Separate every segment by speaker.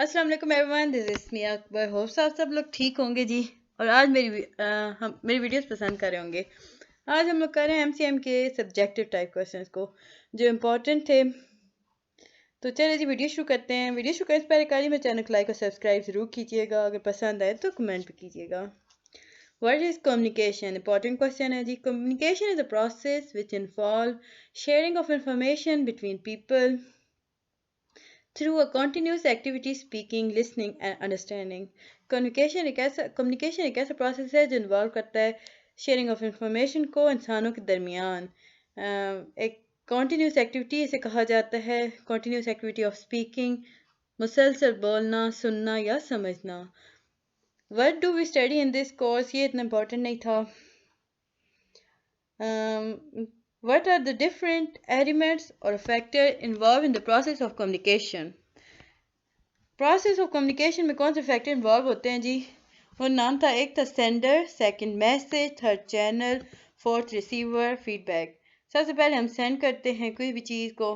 Speaker 1: अस्सलाम वालेकुम everyone, this is me Akbar. Hope आप सब लोग ठीक होंगे जी। और आज मेरी वीडियोस पसंद कर रहे होंगे। आज हम लोग कर रहे हैं एमसीएम के सब्जेक्टिव टाइप क्वेश्चंस को जो इम्पोर्टेंट थे। तो चलिए जी वीडियो शुरू करते हैं। वीडियो शुरू करने से पहले करिए मेरे चैनल को लाइक और सब्सक्राइब जरूर कीजिएगा। अगर पसंद आए तो कमेंट भी कीजिएगा। What is communication? Important question है जी। Communication is a process which involve sharing of information between people through a continuous activity speaking, listening and understanding. Communication एक ऐसा प्रोसेस है जो इन्वॉल्व करता है शेयरिंग ऑफ इंफॉर्मेशन को इंसानों के दरमियान। एक कॉन्टीन्यूस एक्टिविटी इसे कहा जाता है। कॉन्टीन्यूस एक्टिविटी ऑफ स्पीकिंग, मुसलसल बोलना, सुनना या समझना। What do we study in this course, ये इतना इम्पोर्टेंट नहीं था। What are the different elements or factors involved in the process of communication? Process of communication में कौन से फैक्टर इन्वॉल्व होते हैं जी? वो नाम था, एक था sender, second message, third channel, fourth receiver, feedback. सबसे पहले हम सेंड करते हैं कोई भी चीज़ को,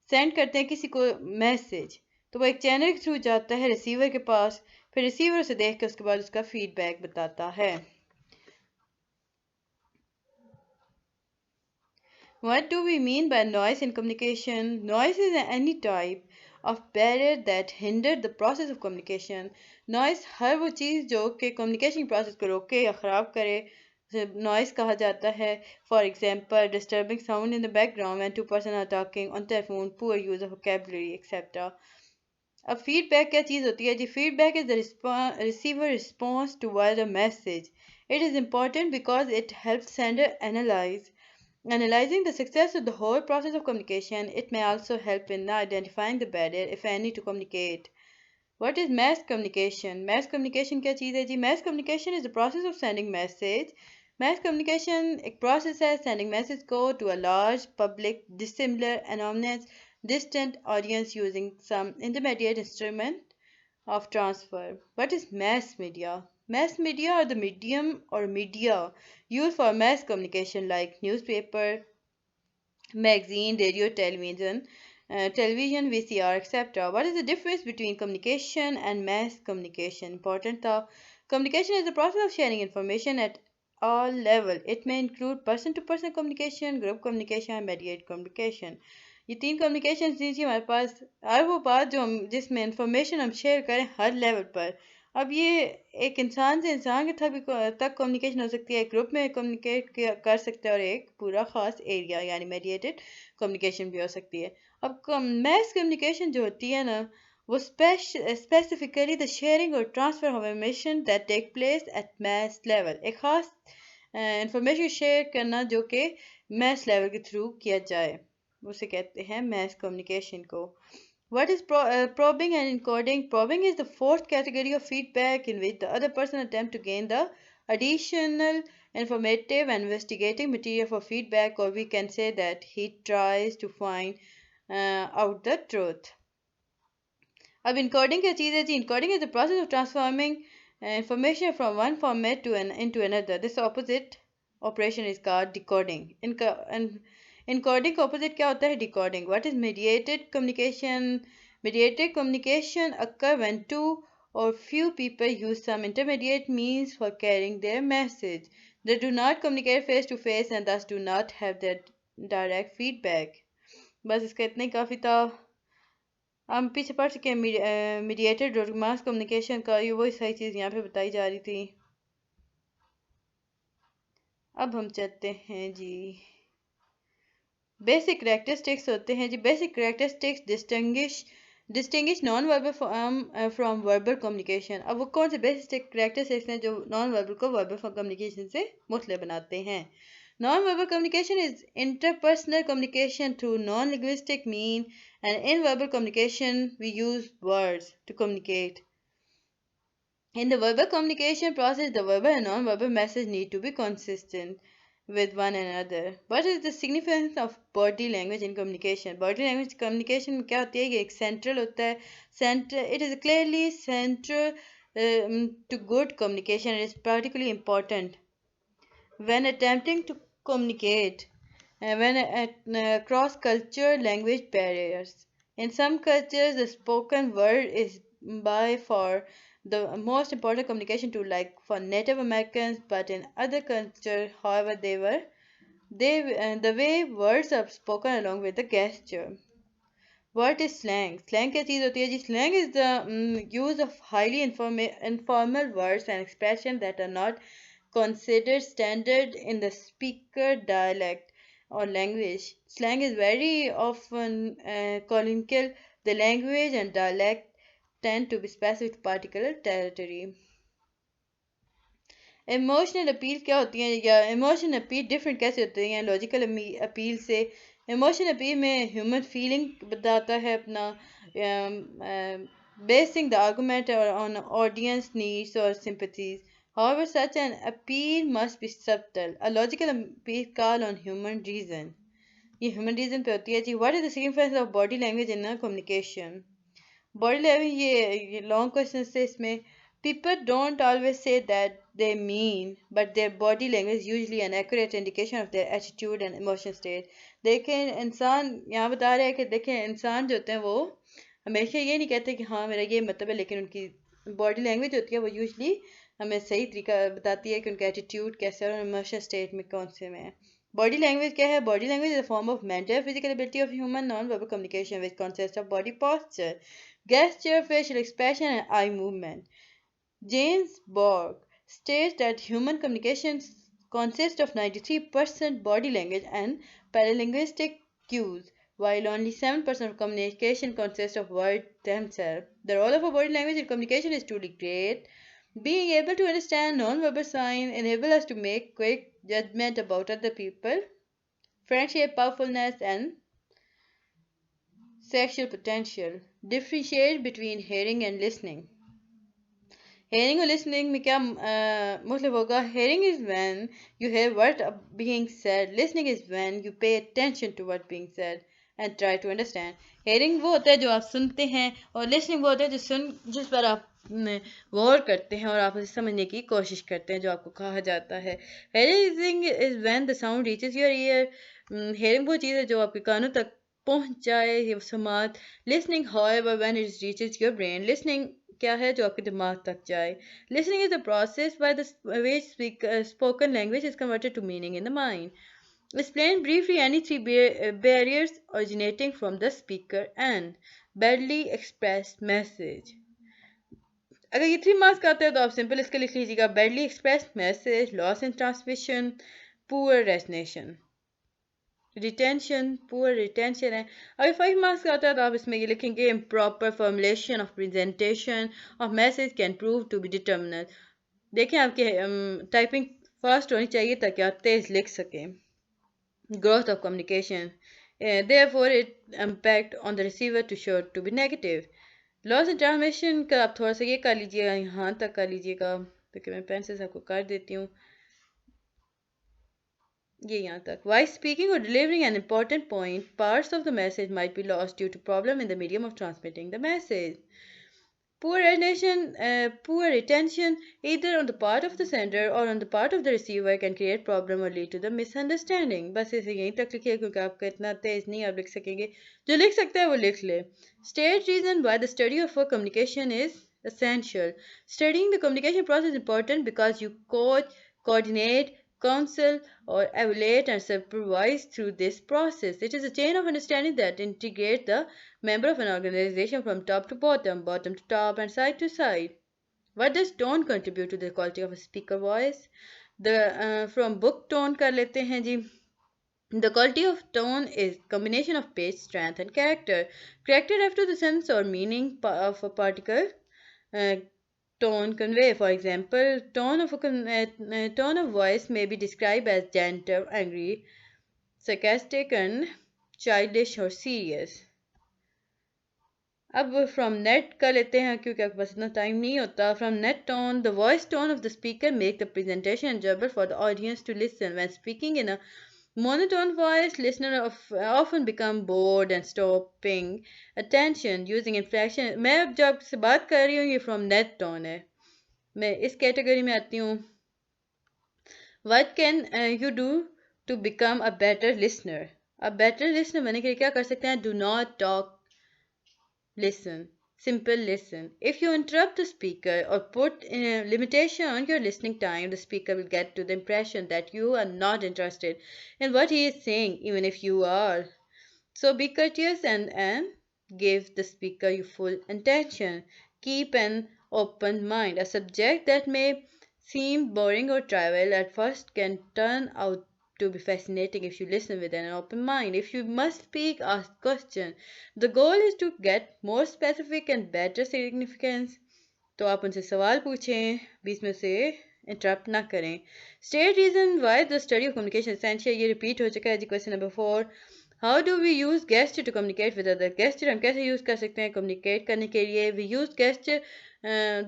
Speaker 1: सेंड करते हैं किसी को मैसेज, तो वो एक चैनल के थ्रू जाता है रिसीवर के पास, फिर रिसीवर से देख के उसके बाद उसका फीडबैक बताता है। What do we mean by noise in communication? Noise is any type of barrier that hinder the process of communication. Noise हर वो चीज़ जो कि communication process को रोके या ख़राब करे noise कहा जाता है। For example, disturbing sound in the background when two persons are talking on their phone, poor use of vocabulary, etc. अब feedback क्या चीज़ होती है जी? Feedback is the receiver response toward a message. It is important because it helps sender Analyzing the success of the whole process of communication. It may also help in identifying the barrier, if any, to communicate. What is mass communication? Mass communication क्या चीज़ है जी? Mass communication is the process of sending message. Mass communication एक process है sending message को to a large, public, dissimilar, anonymous, distant audience using some intermediate instrument of transfer. What is mass media? Mass media are the medium or media used for mass communication like newspaper, magazine, radio, television, VCR, etc. What is the difference between communication and mass communication? Important था. Communication is the process of sharing information at all level. It may include person-to-person communication, group communication, and mediated communication. ये तीन communication दीजिए हमारे पास। हर वो बात जो हम जिसमें इंफॉर्मेशन हम शेयर करें हर लेवल पर। अब ये एक इंसान से इंसान के तक कम्युनिकेशन हो सकती है, एक ग्रुप में कम्युनिकेट कर सकते हैं और एक पूरा ख़ास एरिया यानी मेडिएटेड कम्युनिकेशन भी हो सकती है। अब मैस कम्युनिकेशन जो होती है ना, वो स्पेसिफिकली द शेयरिंग और transfer of information that take place at mass level. एक ख़ास इंफॉर्मेशन शेयर करना जो कि मैस लेवल के थ्रू किया जाए, उसे कहते हैं मैस कम्युनिकेशन को। What is probing and encoding? Probing is the fourth category of feedback in which the other person attempts to gain the additional informative and investigating material for feedback, or we can say that he tries to find out the truth. अब encoding क्या चीज़ है जी? Encoding is the process of transforming information from one format to into another. This opposite operation is called decoding. Encoding का opposite क्या होता है? Decoding. What is mediated communication? Mediated communication occur when two or few people use some intermediate means for carrying their message. They do not communicate face to face and thus do not have that direct feedback. बस इसका इतना ही काफ़ी था। हम पीछे पढ़ चुके हैं मीडिएटेड और मास कम्युनिकेशन का, ये वही सही चीज़ यहाँ पे बताई जा रही थी। अब हम चलते हैं जी, बेसिक करेक्टरिस्टिक्स होते हैं जी। Basic characteristics distinguish non verbal from verbal communication. अब वो कौन से बेसिक करेक्टरिस्टिक्स हैं जो नॉन वर्बल को वर्बल कम्युनिकेशन से मुख्तलिफ बनाते हैं? Non-verbal communication is interpersonal communication through non-linguistic means, and in verbal communication we use words to communicate. In the verbal communication process, the verbal and non-verbal message need to be consistent with one another. What is the significance of body language in communication? Body language communication में क्या होती है? ये एक central होता है. It is clearly central to good communication and is particularly important when attempting to communicate when across culture language barriers. In some cultures, the spoken word is by far the most important communication tool, like for Native Americans. But in other cultures, however, the way words are spoken along with the gesture. What is slang? Slang क्या चीज़ होती है जी? Slang is the use of highly informal words and expressions that are not considered standard in the speaker dialect or language. Slang is very often colloquial. The language and dialect tend to be specific to particular territory. Emotional appeal क्या होती है या emotional appeal different कैसे होती हैं logical appeal से? Emotional appeal में human feeling बताता है अपना, basing the argument on audience needs or sympathies. However, such an appeal must be subtle. A logical appeal call on human reason. ये human reason पे होती है जी. What is the significance of body language in communication? Body language ये long question है इसमें. People don't always say that they mean, but their body language is usually an accurate indication of their attitude and emotional state. देखें इंसान यहाँ बता रहे हैं कि देखें इंसान जो होते हैं वो हमेशा ये नहीं कहते कि हाँ मेरा ये मतलब है, लेकिन उनकी बॉडी लैंग्वेज होती है वो यूजली हमें सही तरीका बताती है कि उनका एटीट्यूड कैसा है और इमोशनल स्टेट में कौन से में है. बॉडी लैंग्वेज क्या है? Body language is a form of mental physical ability of human non verbal communication which consist of body posture, gesture, facial expression, and eye movement. James Borg states that human communication consists of 93% body language and paralinguistic cues, while only 7% of communication consists of words themselves. The role of a body language in communication is truly great. Being able to understand non-verbal signs enables us to make quick judgment about other people, friendship, powerfulness, and sexual potential. Differentiate between hearing and listening. Hearing or listening में क्या मतलब होगा? Hearing is when you hear what being said. Listening is when you pay attention to what being said and try to understand. Hearing वो होता है जो आप सुनते हैं और listening वो होता है जिस पर आप गौर करते हैं और आप उसे समझने की कोशिश करते हैं जो आपको कहा जाता है. Hearing is when the sound reaches your ear. Hearing वो चीज़ है जो आपके कानों तक पहुंच जाए ये समात. Listening, however, when it reaches your brain. Listening क्या है जो आपके दिमाग तक जाए. Listening is the process by which spoken language is converted to meaning in the mind. Explain briefly any three barriers originating from the speaker and badly expressed message. अगर ये 3 marks का आता है तो आप सिंपल इसके लिख लीजिएगा. badly expressed message, loss in transmission, poor poor retention है. अगर 5 मार्क्स का आता है तो आप इसमें ये लिखेंगे improper formulation of presentation of message can prove to be determinant. देखें आपके टाइपिंग फास्ट होनी चाहिए ताकि आप तेज लिख सकें. growth of communication, therefore it impact on the receiver to sure to be negative. loss in transmission का आप थोड़ा सा ये कर लीजिएगा, यहाँ तक कर लीजिएगा ताकि मैं पेन से आपको कर देती हूँ ये यहाँ तक. While speaking or delivering an important point, parts of the message might be lost due to problem in the medium of transmitting the message. Poor retention, either on the part of the sender or on the part of the receiver, can create problem or lead to the misunderstanding. बस इसे यहीं तक लिखिए क्योंकि आपका इतना तेज नहीं आप लिख सकेंगे. जो लिख सकते हैं वो लिख ले. State reason why the study of communication is essential. Studying the communication process is important because you coach, coordinate, counsel, or evaluate and supervise through this process. It is a chain of understanding that integrates the member of an organization from top to bottom, bottom to top, and side to side. What does tone contribute to the quality of a speaker voice? From book tone कर लेते हैं जी. The quality of tone is combination of pitch, strength, and character. Character refers to the sense or meaning of a particular uh, tone convey. For example, tone of voice may be described as gentle, angry, sarcastic, and childish or serious. अब from net कर लेते हैं क्योंकि आपके पास इतना time नहीं होता. From net tone, the voice tone of the speaker make the presentation enjoyable for the audience to listen. When speaking in a monotone voice, listener often become bored and stopping attention using inflection. मैं अब जब से बात कर रही हूँ ये from net tone है. मैं इस कैटेगरी में आती हूँ. What can you do to become a better listener? A better listener बनने के लिए क्या कर सकते हैं? Do not talk Listen. Simple listen. If you interrupt the speaker or put a limitation on your listening time, the speaker will get to the impression that you are not interested in what he is saying, even if you are. So be courteous and give the speaker your full attention. Keep an open mind. A subject that may seem boring or trivial at first can turn out to be fascinating if you listen with an open mind. If you must speak, ask question. The goal is to get more specific and better significance. तो आप उनसे सवाल पूछें, बीच में से interrupt ना करें. State reason why the study of communication essential, ये रिपीट हो चुका है जी question number 4. How do we use gesture to communicate with other. Gesture हम कैसे यूज कर सकते हैं कम्युनिकेट करने के लिए. We use gesture.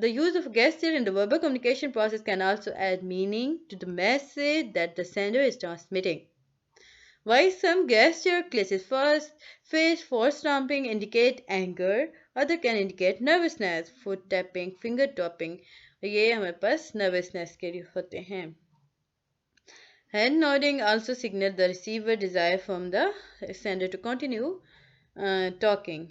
Speaker 1: The use of gesture in the verbal communication process can also add meaning to the message that the sender is transmitting. While some gesture classes first face for stomping indicate anger, other can indicate nervousness. Foot tapping, finger tapping, ये हमारे पास nervousness के लिए होते हैं. Head nodding also signal the receiver desire from the sender to continue talking.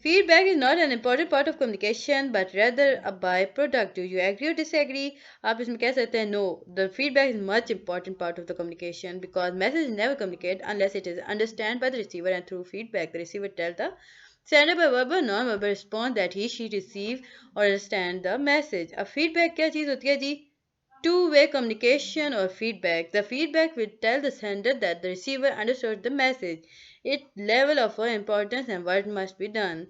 Speaker 1: Feedback is not an important part of communication but rather a byproduct. Do you agree or disagree? आप इसमें कह सकते हैं no. The feedback is much important part of the communication because message is never communicated unless it is understood by the receiver, and through feedback the receiver tells the sender by verbal non-verbal response that he she receive or understand the message. अब feedback क्या चीज़ होती है जी? Two-way communication or feedback. The feedback will tell the sender that the receiver understood the message, its level of importance and what must be done.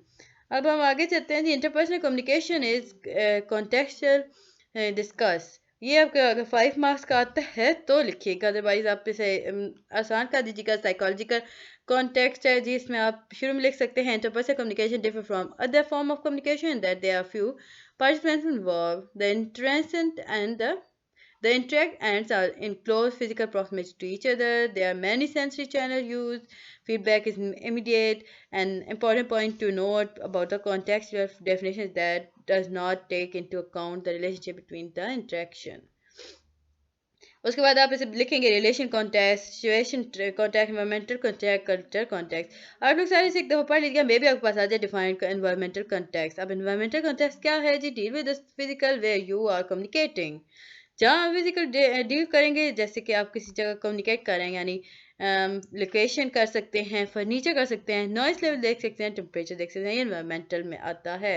Speaker 1: अब हम आगे चलते हैं जी. Interpersonal communication is contextual discuss. ये आपका अगर 5 मार्क्स का आता है तो लिखिएगा, अदरवाइज आप इसे आसान कर दीजिएगा. साइकोलॉजिकल कॉन्टेक्स्ट है जी, इसमें आप शुरू में लिख सकते हैं interpersonal communication differ from other form of communication that there are few participants involved. The interact ends are in close physical proximity to each other. There are many sensory channels used. Feedback is immediate. An important point to note about the contextual definition is that does not take into account the relationship between the interaction. उसके बाद आप इसे लिखेंगे relation context, situation context, environmental context, culture context. आप लोग सारे इसे एक दफ़ा पढ़ लीजिएगा, मे भी आपके पास आ जाए डिफाइन एनवायरमेंटल कॉन्टेक्स्ट. अब एनवायरमेंटल कॉन्टेक्स्ट क्या है जी? Deal with the physical way you are communicating. जहाँ आप फिजिकल डील करेंगे, जैसे कि आप किसी जगह कम्युनिकेट कर रहे हैं, यानी लोकेशन कर सकते हैं, फर्नीचर कर सकते हैं, नॉइस लेवल देख सकते हैं, टेम्परेचर देख सकते हैं, ये एनवायरमेंटल में आता है.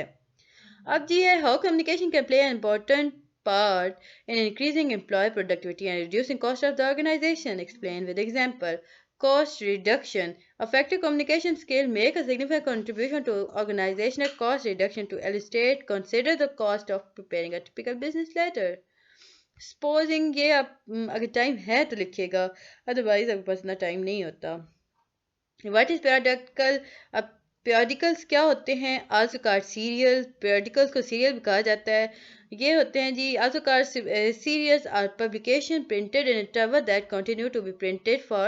Speaker 1: अब जी है how communication can play an important part in increasing employee productivity and reducing cost of the organization. Explain with example. Cost reduction. Effective communication skills make a significant contribution to organizational cost reduction. To illustrate, consider the cost of preparing a typical business letter. Supposing ये आप अगर time है तो लिखिएगा, otherwise आपके पास इतना time नहीं होता. What is periodical? अब periodicals क्या होते हैं? Also called serial. Periodicals को serial भी कहा जाता है. ये होते हैं जी also called serials are publication printed in interval that continue to be printed for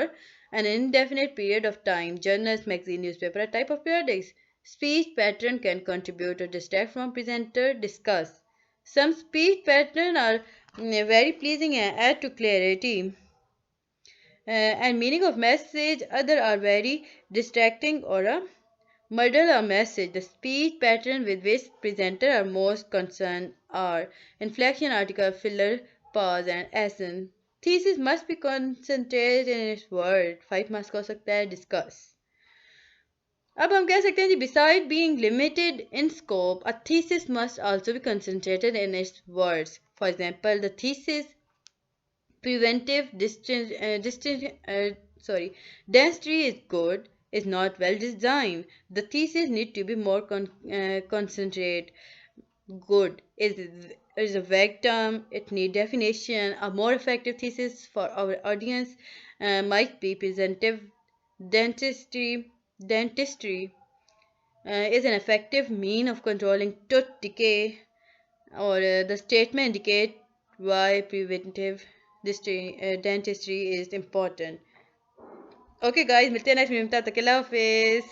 Speaker 1: an indefinite period of time. Journals, magazine, newspaper are type of periodics. Speech pattern can contribute or distract from presenter. Discuss. Some speech pattern are very pleasing and add to clarity and meaning of message. Other are very distracting or muddle a message. The speech pattern with which presenter are most concerned are inflection, article, filler, pause, and accent. Thesis must be concentrated in its word. 5 marks का हो सकता है. Discuss. अब हम कह सकते हैं जी beside being limited in scope, a thesis must also be concentrated in its words. For example, the thesis preventive dentistry is good is not well designed. The thesis need to be more concentrate. Good is a vague term. It need definition. A more effective thesis for our audience might be preventive dentistry is an effective mean of controlling tooth decay, or the statement indicate why preventive dentistry is important. Okay guys, मिलते हैं next video में, तब तक के लिए अल्लाह हाफिज़.